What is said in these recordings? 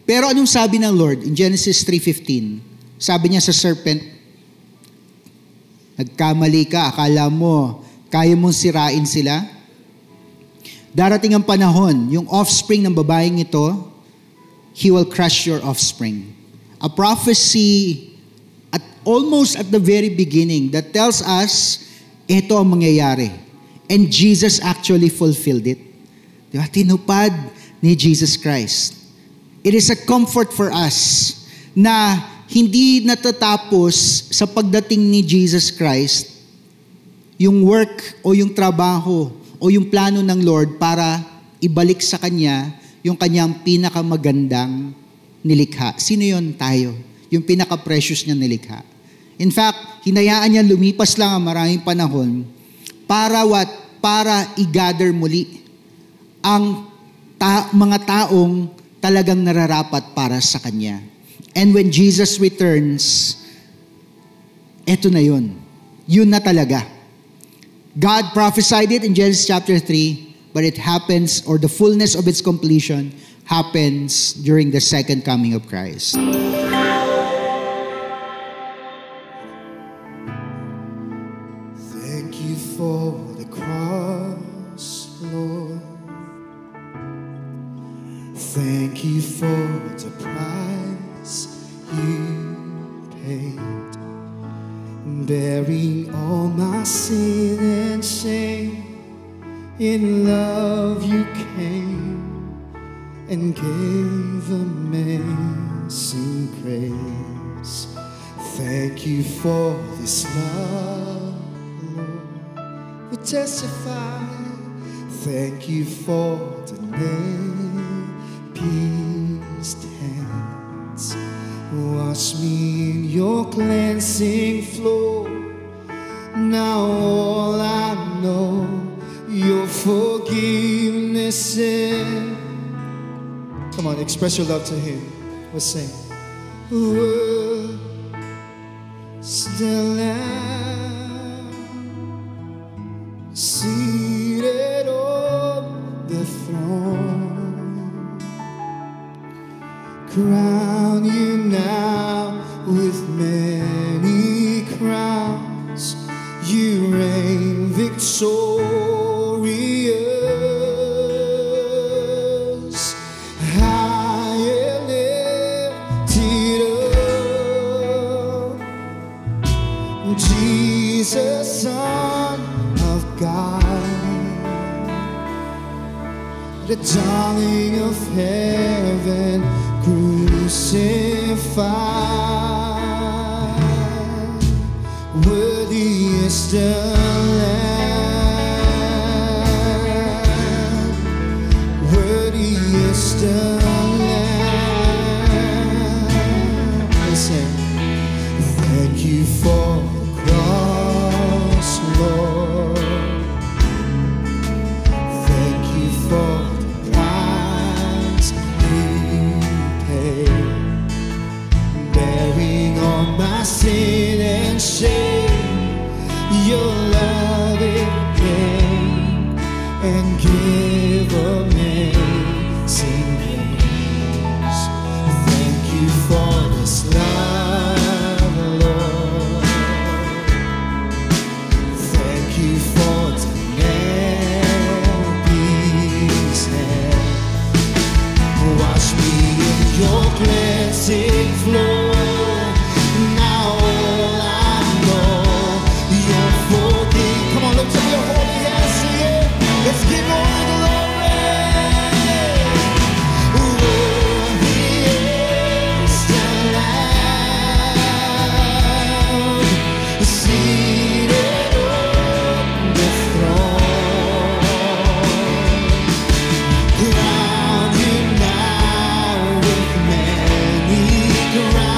Pero anong sabi ng Lord in Genesis 3:15? Sabi niya sa serpent, nagkamali ka, akala mo, kaya mong sirain sila? Darating ang panahon, yung offspring ng babaeng ito, he will crush your offspring. A prophecy almost at the very beginning that tells us, ito ang mangyayari. And Jesus actually fulfilled it. Diba? Tinupad ni Jesus Christ. It is a comfort for us na hindi natatapos sa pagdating ni Jesus Christ yung work o yung trabaho o yung plano ng Lord para ibalik sa Kanya yung Kanyang pinakamagandang nilikha. Sino yon? Tayo. Yung pinaka-precious niya nilikha. In fact, hinayaan niya lumipas lang ang maraming panahon para what? Para i-gather muli ang mga taong talagang nararapat para sa Kanya. And when Jesus returns, eto na yun. Yun na talaga. God prophesied it in Genesis chapter 3, but it happens, or the fullness of its completion happens during the second coming of Christ. Thank you for the cross, Lord. Thank you for the price you paid, bearing all my sin and shame. In love you came and gave amazing grace. Thank you for this love, Lord. We testify. Thank you for the nail-pierced hands. Wash me in your cleansing flow. Now all I know, your forgiveness is. Come on, express your love to Him. Let's sing. World still am seated on the throne. Crown you now with many crowns. You reign victorious. High and lifted up, Jesus, Son of God, the darling of heaven, crucified. Worthy is the Lamb, worthy is the Lamb. Listen. Thank you for the cross, Lord. Thank you for the price you paid, bearing all my sin and shame. Your love it came and gave amazing grace. Thank you for this love, Lord. Thank you for the nail-pierced hands. Wash me in your cleansing flow. Now all I know, you're forgiven. Come on, lift up your holy hands, sing it. Let's give all the glory. Worthy is the Lamb, seated on the throne. Crown you now with many crowns.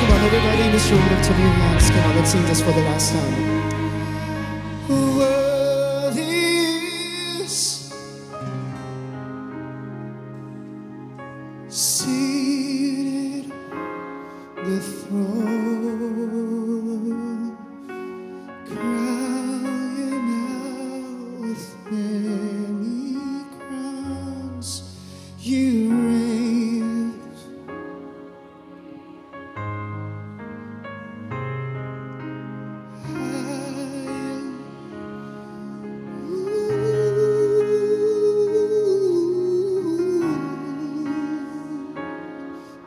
Come on, everybody in this room, lift up your hands. Come on, let's sing this for the last time. Worthy is seated the throne, crying out with many crowns. You reign.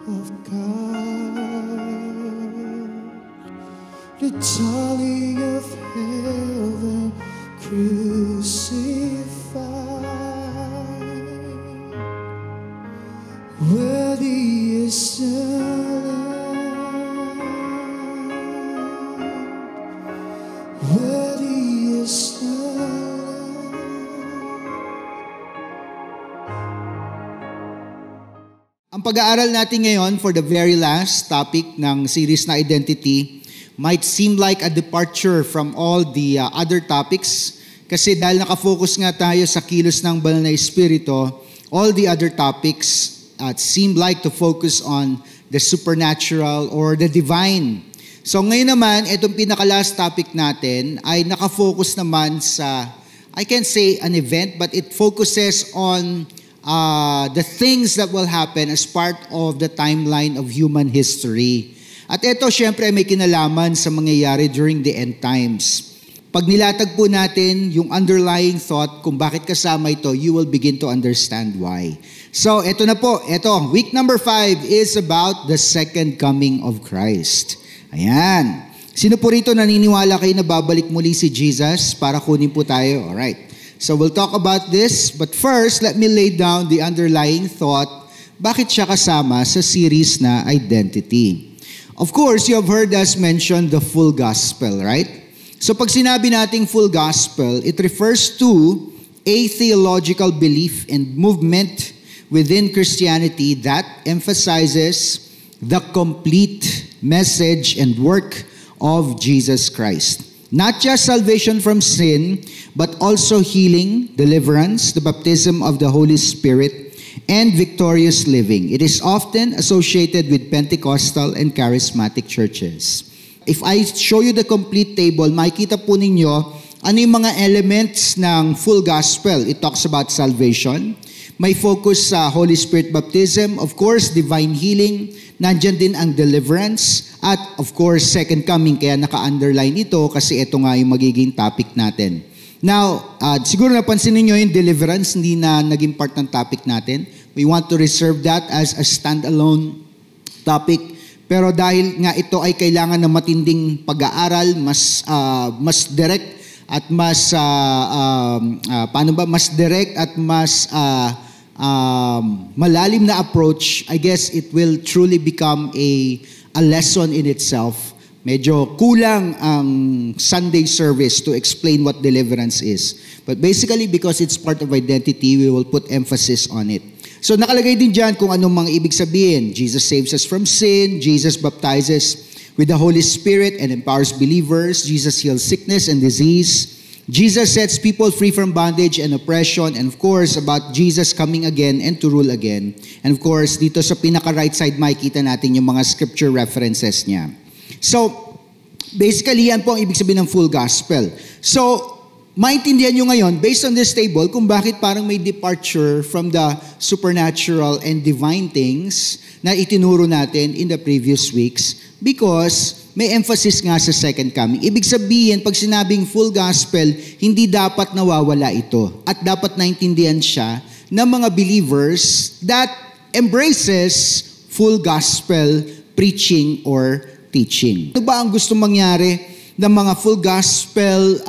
Of God, the darling of heaven, crucified. Worthy is the Lamb, worthy is the Lamb. Ang pag-aaral natin ngayon for the very last topic ng series na Identity might seem like a departure from all the other topics kasi dahil nakafocus nga tayo sa kilos ng banal na Espiritu, all the other topics seem like to focus on the supernatural or the divine. So ngayon naman, itong pinaka-last topic natin ay nakafocus naman sa, I can't say an event, but it focuses on the things that will happen as part of the timeline of human history. At ito, syempre, may kinalaman sa mangyayari during the end times. Pag nilatag po natin yung underlying thought kung bakit kasama ito, you will begin to understand why. So, ito na po. Ito, week number 5 is about the second coming of Christ. Ayan. Sino po rito naniniwala kayo na babalik muli si Jesus para kunin po tayo? Alright. So we'll talk about this, but first, let me lay down the underlying thought, bakit siya kasama sa series na Identity. Of course, you have heard us mention the full gospel, right? So pag sinabi nating full gospel, it refers to a theological belief and movement within Christianity that emphasizes the complete message and work of Jesus Christ. Not just salvation from sin, but also healing, deliverance, the baptism of the Holy Spirit, and victorious living. It is often associated with Pentecostal and charismatic churches. If I show you the complete table, makikita po ninyo ano yung mga elements ng full gospel. It talks about salvation. May focus sa Holy Spirit baptism. Of course, divine healing. Nandyan din ang deliverance. At of course, second coming. Kaya naka-underline ito kasi ito nga yung magiging topic natin. Now, siguro napansin niyo yung deliverance, hindi na naging part ng topic natin. We want to reserve that as a standalone topic. Pero dahil nga ito ay kailangan ng matinding pag-aaral, mas direct at mas mas direct at mas malalim na approach, I guess it will truly become a lesson in itself. Medyo kulang ang Sunday service to explain what deliverance is. But basically, because it's part of identity, we will put emphasis on it. So nakalagay din dyan kung anong mga ibig sabihin. Jesus saves us from sin. Jesus baptizes with the Holy Spirit and empowers believers. Jesus heals sickness and disease. Jesus sets people free from bondage and oppression. And of course, about Jesus coming again and to rule again. And of course, dito sa pinaka-right side, makikita natin yung mga scripture references niya. So, basically, yan po ang ibig sabihin ng full gospel. So, maintindihan nyo ngayon, based on this table, kung bakit parang may departure from the supernatural and divine things na itinuro natin in the previous weeks because may emphasis nga sa second coming. Ibig sabihin, pag sinabing full gospel, hindi dapat nawawala ito at dapat naintindihan siya ng mga believers that embraces full gospel preaching or teaching. Ano ba ang gusto mangyari ng mga full gospel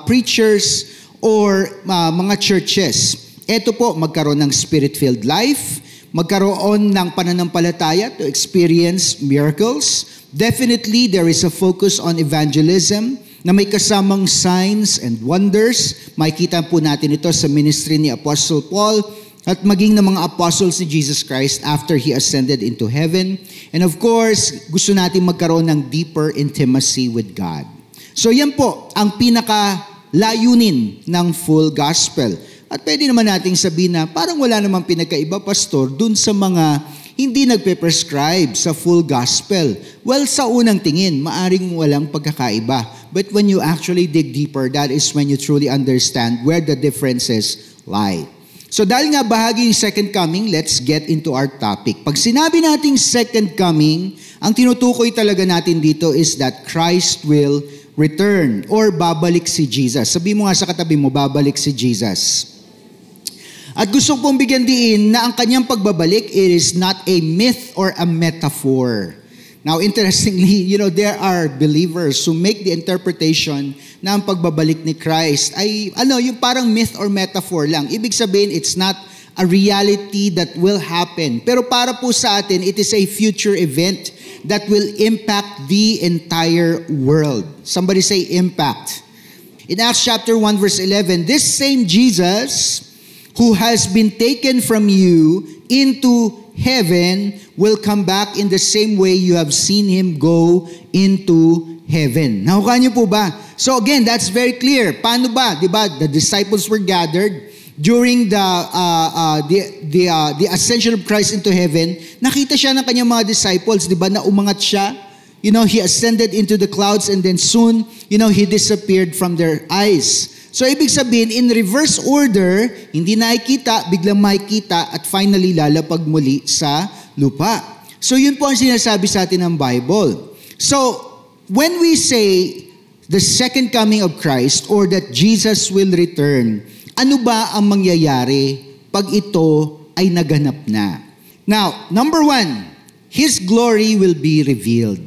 preachers or mga churches? Ito po, magkaroon ng spirit-filled life, magkaroon ng pananampalataya to experience miracles. Definitely, there is a focus on evangelism na may kasamang signs and wonders. Makikita po natin ito sa ministry ni Apostle Paul at maging ng mga apostles ni Jesus Christ after He ascended into heaven. And of course, gusto natin magkaroon ng deeper intimacy with God. So yan po ang pinaka-layunin ng full gospel. At pwede naman nating sabihin na parang wala namang pinagkaiba, pastor, dun sa mga hindi nagpe-prescribe sa full gospel. Well, sa unang tingin, maaring walang pagkakaiba. But when you actually dig deeper, that is when you truly understand where the differences lie. So dahil nga bahagi yung second coming, let's get into our topic. Pag sinabi nating second coming, ang tinutukoy talaga natin dito is that Christ will return or babalik si Jesus. Sabi mo nga sa katabi mo, babalik si Jesus. At gusto pong bigyan diin na ang kanyang pagbabalik, it is not a myth or a metaphor. Now, interestingly, there are believers who make the interpretation na ang pagbabalik ni Christ ay, yung parang myth or metaphor lang. Ibig sabihin, it's not a reality that will happen. Pero para po sa atin, it is a future event that will impact the entire world. Somebody say impact. In Acts chapter 1 verse 11, this same Jesus who has been taken from you into heaven will come back in the same way you have seen Him go into heaven. Nakuha niyo po ba? So again, that's very clear. Paano ba? Diba? The disciples were gathered during the ascension of Christ into heaven. Nakita siya ng kanyang mga disciples, diba, na umangat siya. He ascended into the clouds and then soon, He disappeared from their eyes. So, ibig sabihin, in reverse order, hindi nakikita, biglang makikita, at finally lalapag muli sa lupa. So, yun po ang sinasabi sa atin ng Bible. So, when we say the second coming of Christ or that Jesus will return, ano ba ang mangyayari pag ito ay naganap na? Now, number 1, His glory will be revealed.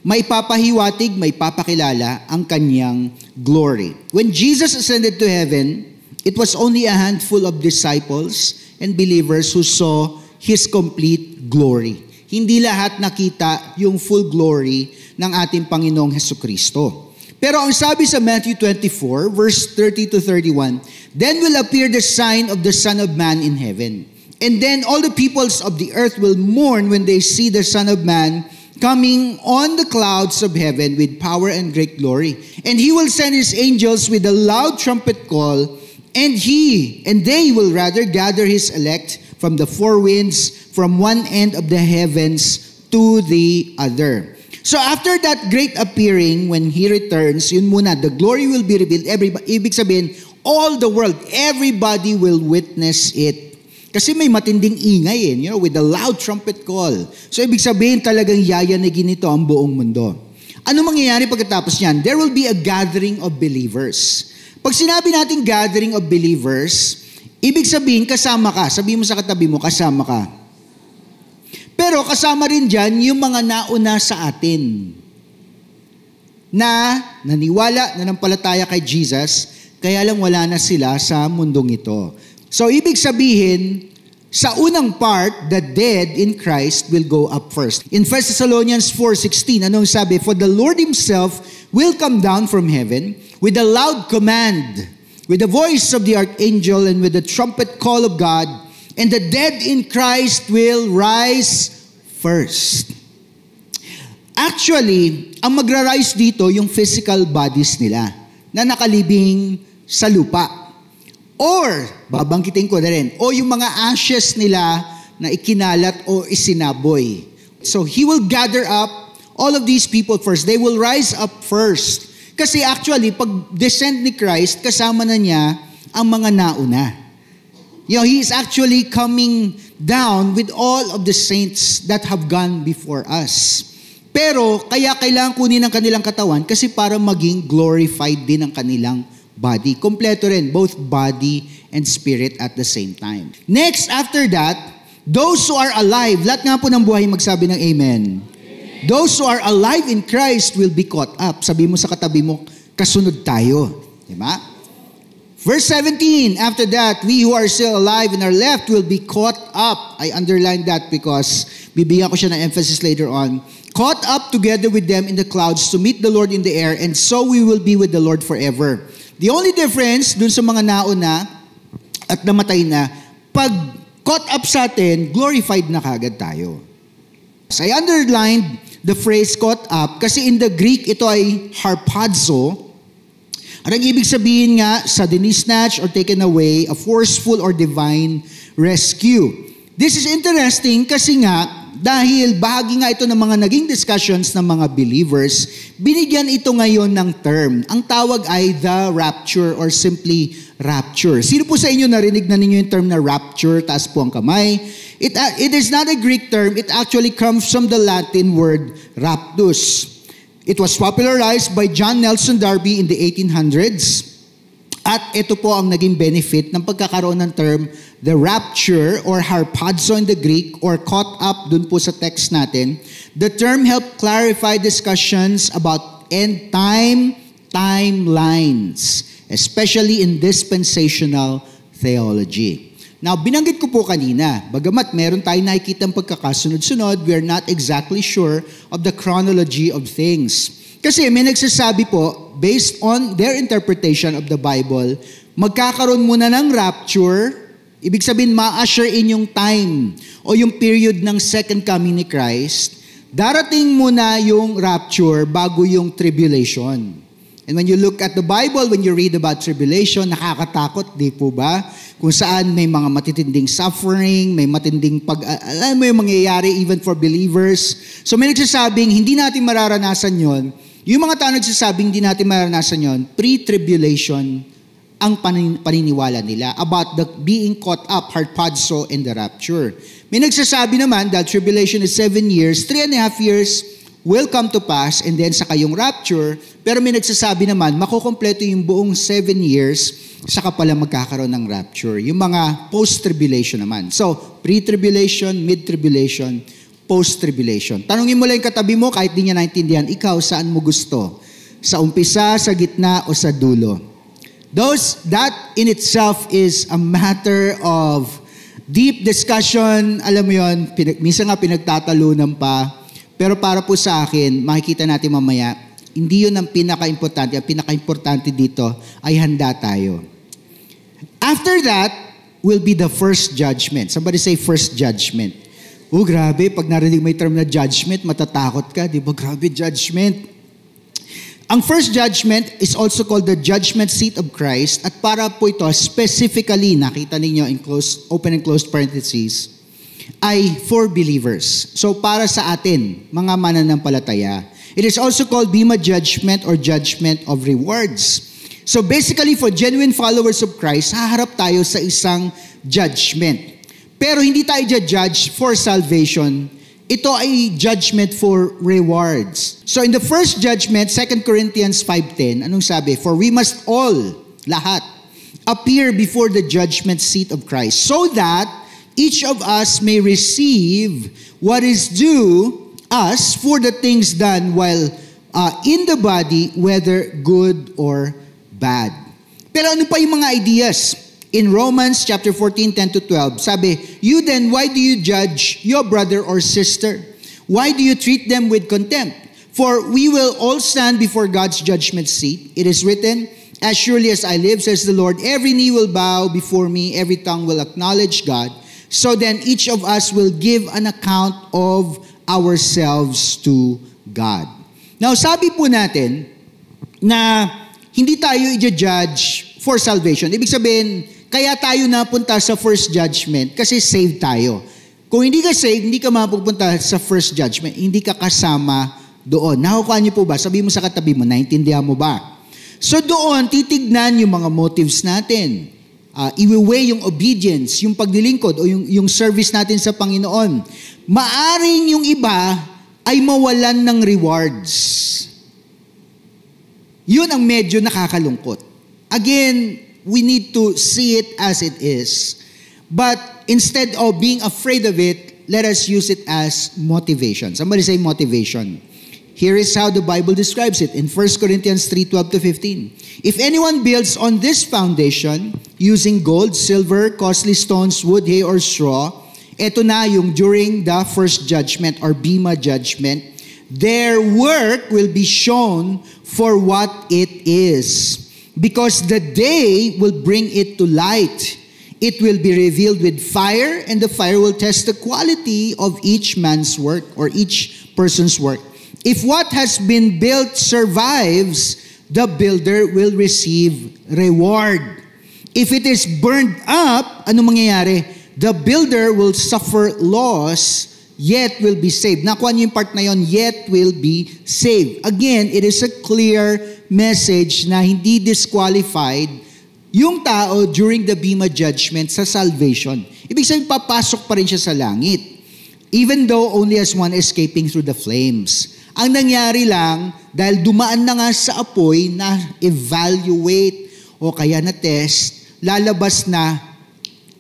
May papahiwatig, may papakilala ang kanyang glory. When Jesus ascended to heaven, it was only a handful of disciples and believers who saw His complete glory. Hindi lahat nakita yung full glory ng ating Panginoong Hesukristo. Pero ang sabi sa Matthew 24, verse 30 to 31, then will appear the sign of the Son of Man in heaven. And then all the peoples of the earth will mourn when they see the Son of Man coming on the clouds of heaven with power and great glory. And He will send His angels with a loud trumpet call, and they will gather His elect from the four winds, from one end of the heavens to the other. So after that great appearing, when He returns, yun muna, the glory will be revealed. Ibig sabihin, all the world, everybody will witness it. Kasi may matinding ingay with a loud trumpet call. So ibig sabihin talagang yayanigin ito ang buong mundo. Ano mangyayari pagkatapos niyan? There will be a gathering of believers. Pag sinabi natin gathering of believers, ibig sabihin kasama ka. Sabihin mo sa katabi mo, kasama ka. Pero kasama rin dyan yung mga nauna sa atin na naniwala, nanampalataya kay Jesus, kaya lang wala na sila sa mundong ito. So, ibig sabihin, sa unang part, the dead in Christ will go up first. In 1 Thessalonians 4:16, anong sabi? For the Lord Himself will come down from heaven with a loud command, with the voice of the archangel and with the trumpet call of God, and the dead in Christ will rise first. Actually, ang magra-rise dito, yung physical bodies nila na nakalibing sa lupa. Or, babangkitin ko na rin, o yung mga ashes nila na ikinalat o isinaboy. So, He will gather up all of these people first. They will rise up first. Kasi actually, pag descent ni Christ, kasama na niya ang mga nauna. He is actually coming down with all of the saints that have gone before us. Pero, kaya kailangan kunin ang kanilang katawan kasi para maging glorified din ang kanilang body. Kompleto rin, both body and spirit at the same time. Next, after that, those who are alive, lahat nga po ng buhay magsabi ng amen. Those who are alive in Christ will be caught up. Sabi mo sa katabi mo, kasunod tayo. Diba? Verse 17, after that, we who are still alive and are left will be caught up. I underline that because bibigyan ko siya ng emphasis later on. Caught up together with them in the clouds to meet the Lord in the air, and so we will be with the Lord forever. The only difference dun sa mga nauna at namatay na, pag caught up sa atin, glorified na kagad tayo. So I underlined the phrase caught up kasi in the Greek, ito ay harpazo. At ang ibig sabihin nga, suddenly snatched or taken away, a forceful or divine rescue. This is interesting kasi nga, dahil bahagi nga ito ng mga naging discussions ng mga believers, binigyan ito ngayon ng term. Ang tawag ay the rapture or simply rapture. Sino po sa inyo narinig na ninyo yung term na rapture? Taas po ang kamay. It is not a Greek term. It actually comes from the Latin word raptus. It was popularized by John Nelson Darby in the 1800s. At ito po ang naging benefit ng pagkakaroon ng term, the rapture or harpazo in the Greek or caught up dun po sa text natin. The term helped clarify discussions about end time timelines, especially in dispensational theology. Now, binanggit ko po kanina, bagamat meron tayong nakikitang pagkakasunod-sunod, we are not exactly sure of the chronology of things. Kasi may nagsasabi po, based on their interpretation of the Bible, magkakaroon muna ng rapture, ibig sabihin ma-usher in yung time o yung period ng second coming ni Christ, darating muna yung rapture bago yung tribulation. And when you look at the Bible, when you read about tribulation, nakakatakot, di po ba? Kung saan may mga matitinding suffering, may matinding alam mo yung mangyayari even for believers. So may nagsasabing, hindi natin mararanasan yon. Yung mga tao nagsasabing hindi natin maranasan yon, pre-tribulation ang paniniwala nila about the being caught up, harpazo, and the rapture. May nagsasabi naman that tribulation is 7 years, 3.5 years will come to pass, and then saka yung rapture. Pero may nagsasabi naman, makukompleto yung buong 7 years, saka pala magkakaroon ng rapture. Yung mga post-tribulation naman. So, pre-tribulation, mid-tribulation, post-tribulation. Tanungin mo lang yung katabi mo, kahit di niya naintindihan, ikaw, saan mo gusto? Sa umpisa, sa gitna, o sa dulo? That in itself is a matter of deep discussion. Alam mo yun, minsan nga pinagtatalunan pa. Pero para po sa akin, makikita natin mamaya, hindi yun ang pinaka-importante. Ang pinaka-importante dito ay handa tayo. After that, will be the first judgment. Somebody say first judgment. Oh, grabe, pag narinig may term na judgment, matatakot ka, di ba? Grabe, judgment. Ang first judgment is also called the judgment seat of Christ. At para po ito, specifically, nakita ninyo in open and closed parentheses, ay for believers. So para sa atin, mga mananampalataya. It is also called Bema judgment or judgment of rewards. So basically, for genuine followers of Christ, haharap tayo sa isang judgment. Pero hindi tayo judge for salvation. Ito ay judgment for rewards. So in the first judgment, 2 Corinthians 5:10, anong sabi? For we must all, lahat, appear before the judgment seat of Christ, so that each of us may receive what is due us for the things done while in the body, whether good or bad. Pero ano pa yung mga ideas? In Romans chapter 14, 10-12, sabi, you then, why do you judge your brother or sister? Why do you treat them with contempt? For we will all stand before God's judgment seat. It is written, as surely as I live, says the Lord, every knee will bow before me, every tongue will acknowledge God. So then each of us will give an account of ourselves to God. Now, sabi po natin na hindi tayo i-judge for salvation. Ibig sabihin, kaya tayo napunta sa first judgment kasi saved tayo. Kung hindi ka saved, hindi ka mapupunta sa first judgment. Hindi ka kasama doon. Nakukuha niyo po ba? Sabi mo sa katabi mo, naintindihan mo ba? So doon, titignan yung mga motives natin. Iwi-weigh yung obedience, yung paglilingkod o yung service natin sa Panginoon. Maaring yung iba ay mawalan ng rewards. Yun ang medyo nakakalungkot. Again, we need to see it as it is. But instead of being afraid of it, let us use it as motivation. Somebody say motivation. Here is how the Bible describes it in 1 Corinthians 3:12-15. If anyone builds on this foundation using gold, silver, costly stones, wood, hay, or straw, eto na yung during the first judgment or Bema judgment, their work will be shown for what it is. Because the day will bring it to light. It will be revealed with fire, and the fire will test the quality of each man's work or each person's work. If what has been built survives, the builder will receive reward. If it is burned up, ano mangyayari? The builder will suffer loss, yet will be saved. Nakuha niyo yung part na yon, yet will be saved. Again, it is a clear message na hindi disqualified yung tao during the Bema Judgment sa salvation. Ibig sabihin, papasok pa rin siya sa langit. Even though only as one escaping through the flames. Ang nangyari lang, dahil dumaan na nga sa apoy na evaluate o kaya na test, lalabas na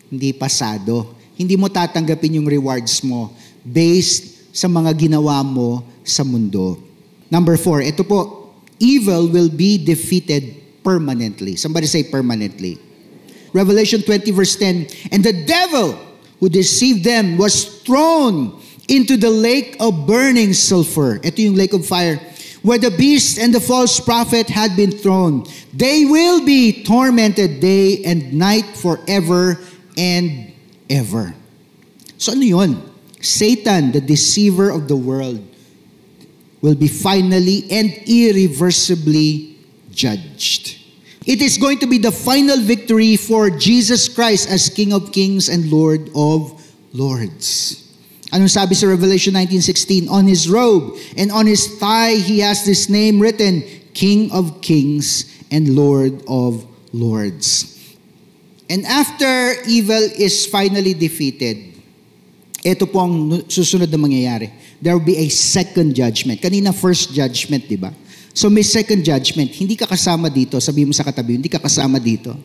hindi pasado. Hindi mo tatanggapin yung rewards mo based sa mga ginawa mo sa mundo. Number 4, ito po, evil will be defeated permanently. Somebody say permanently. Revelation 20 verse 10, and the devil who deceived them was thrown into the lake of burning sulfur. Ito yung lake of fire, where the beast and the false prophet had been thrown. They will be tormented day and night forever and ever. So ano yun? Satan, the deceiver of the world, will be finally and irreversibly judged. It is going to be the final victory for Jesus Christ as King of Kings and Lord of Lords. Anong sabi sa Revelation 19:16? On his robe and on his thigh he has this name written, King of Kings and Lord of Lords. And after evil is finally defeated, ito po ang susunod na mangyayari. There will be a second judgment. Kanina first judgment, di ba? So may second judgment. Hindi ka kasama dito. Sabihin mo sa katabi, hindi ka kasama dito.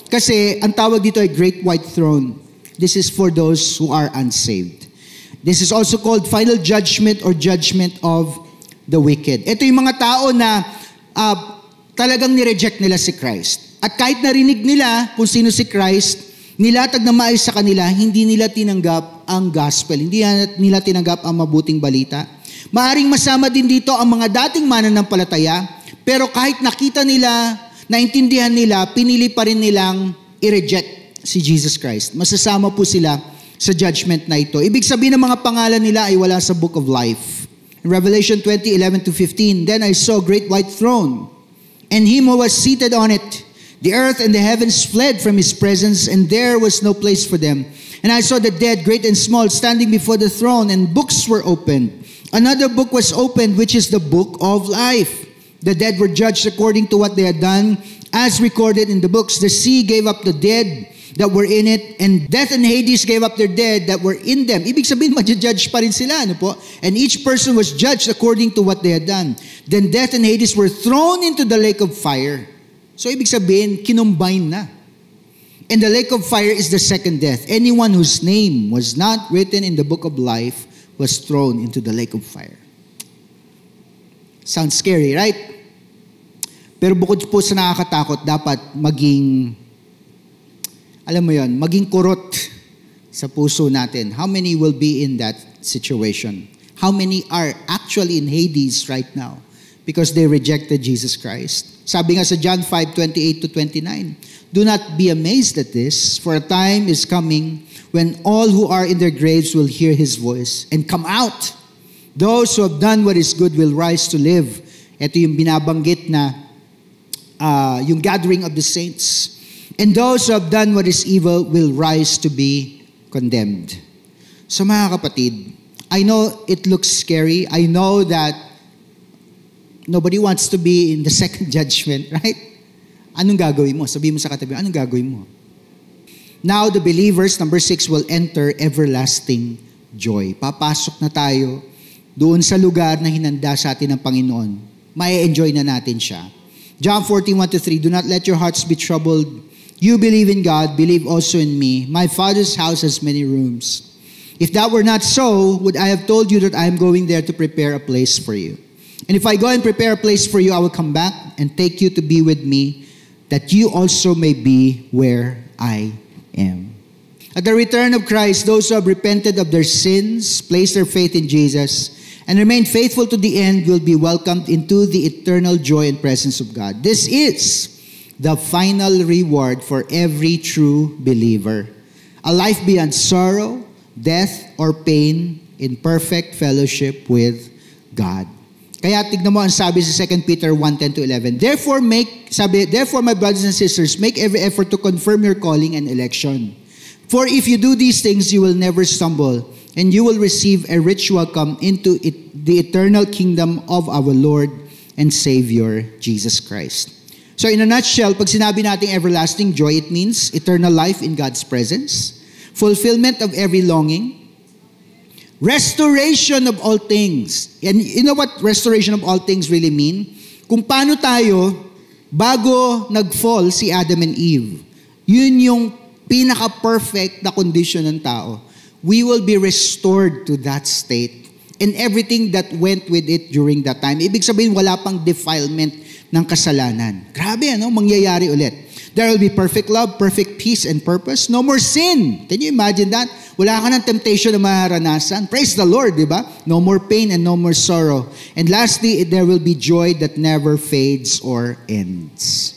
Kasi ang tawag dito ay Great White Throne. This is for those who are unsaved. This is also called final judgment or judgment of the wicked. Ito yung mga tao na talagang nireject nila si Christ. At kahit narinig nila kung sino si Christ, nilatag na maayos sa kanila, hindi nila tinanggap ang gospel. Hindi nila tinanggap ang mabuting balita. Maaring masama din dito ang mga dating mananampalataya, pero kahit nakita nila, naintindihan nila, pinili pa rin nilang i-reject si Jesus Christ. Masasama po sila sa judgment na ito. Ibig sabihin ng mga pangalan nila ay wala sa book of life. In Revelation 20:11-15, then I saw a great white throne, and him who was seated on it. The earth and the heavens fled from his presence, and there was no place for them. And I saw the dead, great and small, standing before the throne, and books were opened. Another book was opened, which is the book of life. The dead were judged according to what they had done, as recorded in the books. The sea gave up the dead that were in it, and death and Hades gave up their dead that were in them. Ibig sabihin, ma-judge pa rin sila, ano po? And each person was judged according to what they had done. Then death and Hades were thrown into the lake of fire. So ibig sabihin, kinumbine na. And the lake of fire is the second death. Anyone whose name was not written in the book of life was thrown into the lake of fire. Sounds scary, right? Pero bukod po sa nakakatakot, dapat maging, alam mo yon, maging kurot sa puso natin. How many will be in that situation? How many are actually in Hades right now? Because they rejected Jesus Christ. Sabi nga sa John 5:28-29, do not be amazed at this, for a time is coming when all who are in their graves will hear his voice and come out. Those who have done what is good will rise to live. Ito yung binabanggit na yung gathering of the saints. And those who have done what is evil will rise to be condemned. So mga kapatid, I know it looks scary. I know that nobody wants to be in the second judgment, right? Anong gagawin mo? Sabihin mo sa katabi, anong gagawin mo? Now the believers, number 6, will enter everlasting joy. Papasok na tayo doon sa lugar na hinanda sa atin ng Panginoon. Mai-enjoy na natin siya. John 14:1-3, do not let your hearts be troubled. You believe in God, believe also in me. My Father's house has many rooms. If that were not so, would I have told you that I am going there to prepare a place for you? And if I go and prepare a place for you, I will come back and take you to be with me, that you also may be where I am. At the return of Christ, those who have repented of their sins, placed their faith in Jesus, and remained faithful to the end will be welcomed into the eternal joy and presence of God. This is the final reward for every true believer. A life beyond sorrow, death, or pain in perfect fellowship with God. Kaya tignan mo ang sabi sa 2 Peter 1:10-11. Therefore, my brothers and sisters, make every effort to confirm your calling and election. For if you do these things, you will never stumble, and you will receive a rich welcome into the eternal kingdom of our Lord and Savior, Jesus Christ. So in a nutshell, pag sinabi nating everlasting joy, it means eternal life in God's presence, fulfillment of every longing, restoration of all things. And you know what restoration of all things really mean? Kung paano tayo, bago nag-fall si Adam and Eve, yun yung pinaka-perfect na condition ng tao. We will be restored to that state and everything that went with it during that time. Ibig sabihin, wala pang defilement ng kasalanan. Grabe, mangyayari ulit. There will be perfect love, perfect peace, and purpose. No more sin. Can you imagine that? Wala ka ng temptation na maranasan. Praise the Lord, di ba? No more pain and no more sorrow. And lastly, there will be joy that never fades or ends.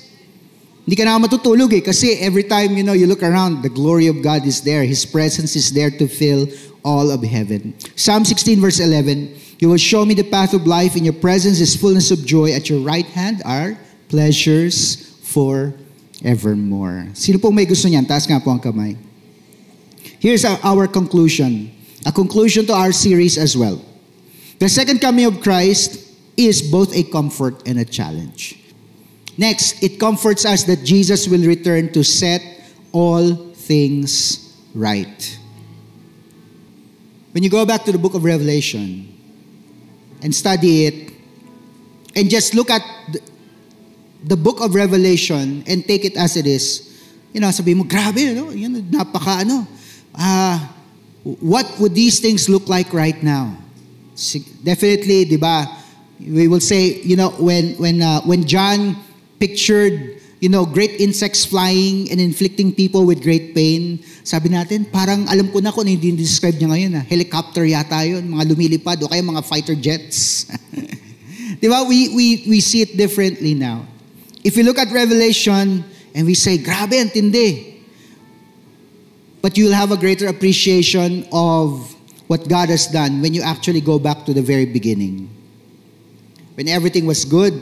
Hindi ka na matutulog kasi every time, you look around, the glory of God is there. His presence is there to fill all of heaven. Psalm 16 verse 11, you will show me the path of life. In your presence is fullness of joy. At your right hand are pleasures forevermore. Sino pong may gusto niyan? Taas nga po ang kamay. Here's our conclusion. A conclusion to our series as well. The second coming of Christ is both a comfort and a challenge. Next, it comforts us that Jesus will return to set all things right. When you go back to the book of Revelation and study it, and just look at the book of Revelation and take it as it is, sabi mo, grabe, napaka, what would these things look like right now? Definitely, di ba? We will say, when John pictured, great insects flying and inflicting people with great pain, sabi natin, parang alam ko na kung ano yung describe niya ngayon. Helicopter yata yun, mga lumilipad, o kaya mga fighter jets. Di ba? We see it differently now. If you look at Revelation and we say, grabe, ang tindi. But you'll have a greater appreciation of what God has done when you actually go back to the very beginning. When everything was good,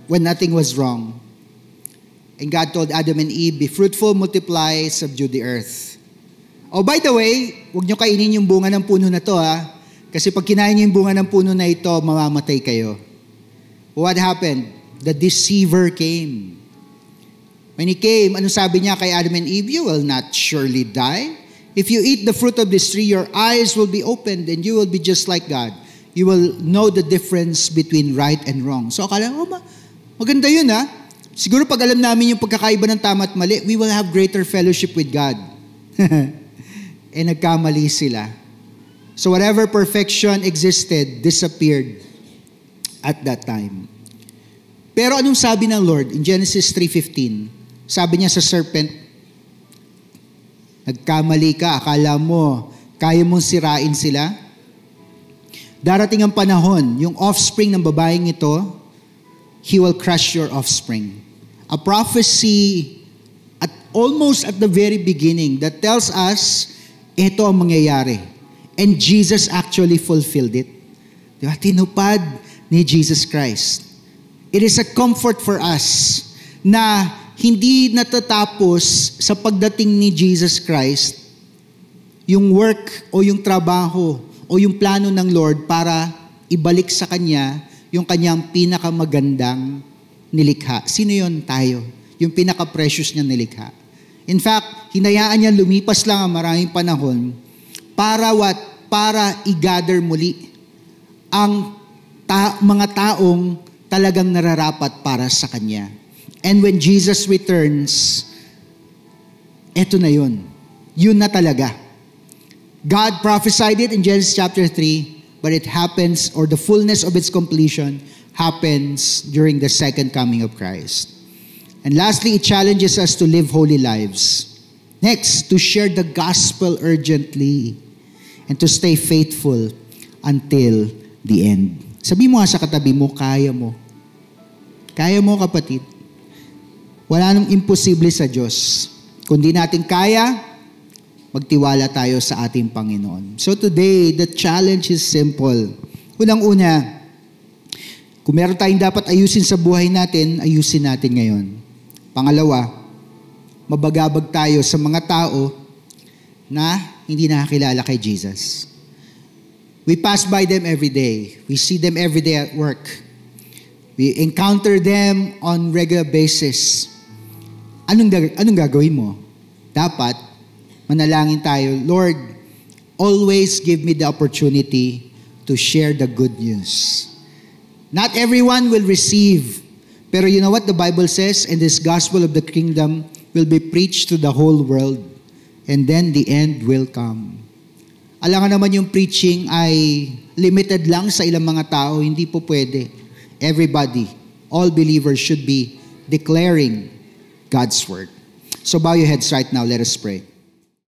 when nothing was wrong. And God told Adam and Eve, be fruitful, multiply, subdue the earth. Oh, by the way, huwag nyo kainin yung bunga ng puno na to, Kasi pag kinain nyo yung bunga ng puno na ito, mamamatay kayo. What happened? The deceiver came. When he came, ano sabi niya kay Adam and Eve? You will not surely die. If you eat the fruit of this tree, your eyes will be opened and you will be just like God. You will know the difference between right and wrong. So akala, maganda yun Siguro pag alam namin yung pagkakaiba ng tama at mali, we will have greater fellowship with God. Nagkamali sila. So whatever perfection existed, disappeared at that time. Pero anong sabi ng Lord in Genesis 3:15? Sabi niya sa serpent, nagkamali ka, akala mo, kaya mong sirain sila? Darating ang panahon, yung offspring ng babaeng ito, he will crush your offspring. A prophecy almost at the very beginning that tells us, ito ang mangyayari. And Jesus actually fulfilled it. Diba? Tinupad ni Jesus Christ. It is a comfort for us na hindi natatapos sa pagdating ni Jesus Christ yung work o yung trabaho o yung plano ng Lord para ibalik sa Kanya yung Kanyang pinakamagandang nilikha. Sino yun? Tayo. Yung pinaka-precious niya nilikha. In fact, hinayaan niya lumipas lang ang maraming panahon para what? Para i-gather muli ang mga taong talagang nararapat para sa Kanya. And when Jesus returns, eto na yun. Yun na talaga. God prophesied it in Genesis chapter 3, but it happens, or the fullness of its completion happens during the second coming of Christ. And lastly, it challenges us to live holy lives. Next, to share the gospel urgently and to stay faithful until the end. Sabi mo nga sa katabi mo, kaya mo. Kaya mo, kapatid. Wala nang imposible sa Diyos. Kung di natin kaya, magtiwala tayo sa ating Panginoon. So today, the challenge is simple. Unang-una, kung meron tayong dapat ayusin sa buhay natin, ayusin natin ngayon. Pangalawa, mabagabag tayo sa mga tao na hindi nakakilala kay Jesus. We pass by them every day. We see them every day at work. We encounter them on regular basis. Anong gagawin mo? Dapat, manalangin tayo, Lord, always give me the opportunity to share the good news. Not everyone will receive. Pero you know what the Bible says? And this gospel of the kingdom will be preached to the whole world. And then the end will come. Alam nga naman yung preaching ay limited lang sa ilang mga tao. Hindi po pwede. Everybody, all believers should be declaring God's word. So bow your heads right now. Let us pray.